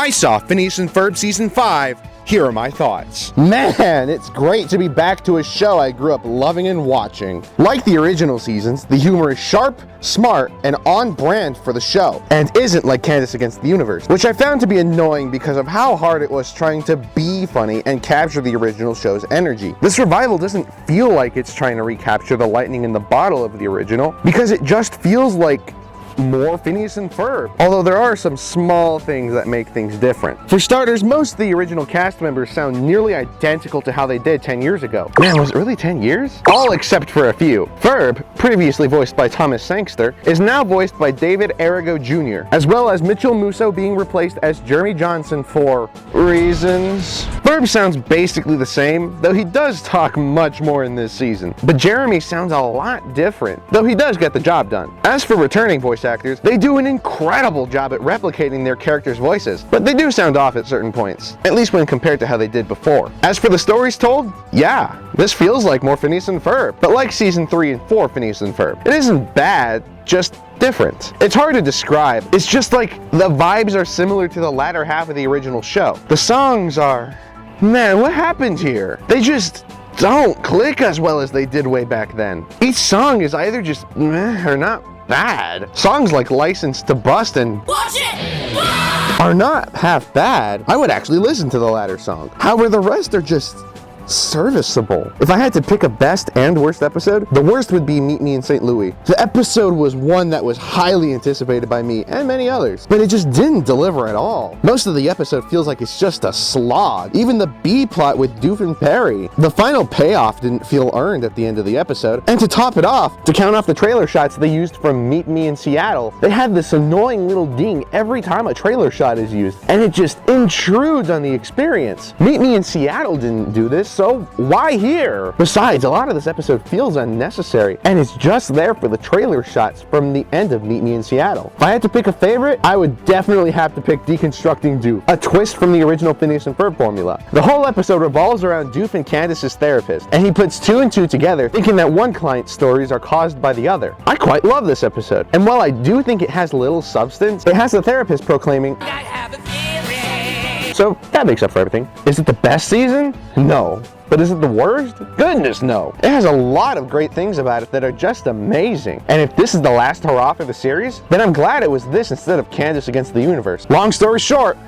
I saw Phineas and Ferb Season 5. Here are my thoughts. Man, it's great to be back to a show I grew up loving and watching. Like the original seasons, the humor is sharp, smart, and on brand for the show, and isn't like Candace Against the Universe, which I found to be annoying because of how hard it was trying to be funny and capture the original show's energy. This revival doesn't feel like it's trying to recapture the lightning in the bottle of the original, because it just feels like more Phineas and Ferb, although there are some small things that make things different. For starters, most of the original cast members sound nearly identical to how they did 10 years ago. Man, was it really 10 years? All except for a few. Ferb, previously voiced by Thomas Sangster, is now voiced by David Arrigo Jr., as well as Mitchell Musso being replaced as Jeremy Johnson for reasons. Ferb sounds basically the same, though he does talk much more in this season. But Jeremy sounds a lot different, though he does get the job done. As for returning voice actors, they do an incredible job at replicating their characters' voices, but they do sound off at certain points, at least when compared to how they did before. As for the stories told, yeah, this feels like more Phineas and Ferb, but like Season 3 and 4 Phineas and Ferb. It isn't bad, just different. It's hard to describe. It's just like the vibes are similar to the latter half of the original show. The songs are, man, what happened here? They just don't click as well as they did way back then. Each song is either just meh or not bad. Songs like License to Bust and Watch It! Are not half bad. I would actually listen to the latter song. However, the rest are just serviceable. If I had to pick a best and worst episode, the worst would be Meet Me in St. Louis. The episode was one that was highly anticipated by me and many others, but it just didn't deliver at all. Most of the episode feels like it's just a slog. Even the B plot with Doof and Perry. The final payoff didn't feel earned at the end of the episode. And to top it off, to count off the trailer shots they used from Meet Me in Seattle, they had this annoying little ding every time a trailer shot is used, and it just intrudes on the experience. Meet Me in Seattle didn't do this, so why here? Besides, a lot of this episode feels unnecessary, and it's just there for the trailer shots from the end of Meet Me in Seattle. If I had to pick a favorite, I would definitely have to pick Deconstructing Doof, a twist from the original Phineas and Ferb formula. The whole episode revolves around Doof and Candace's therapist, and he puts two and two together, thinking that one client's stories are caused by the other. I quite love this episode, and while I do think it has little substance, it has the therapist proclaiming, "I have a theory." So that makes up for everything. Is it the best season? No. But is it the worst? Goodness, no. It has a lot of great things about it that are just amazing. And if this is the last hurrah for the series, then I'm glad it was this instead of Candace Against the Universe. Long story short,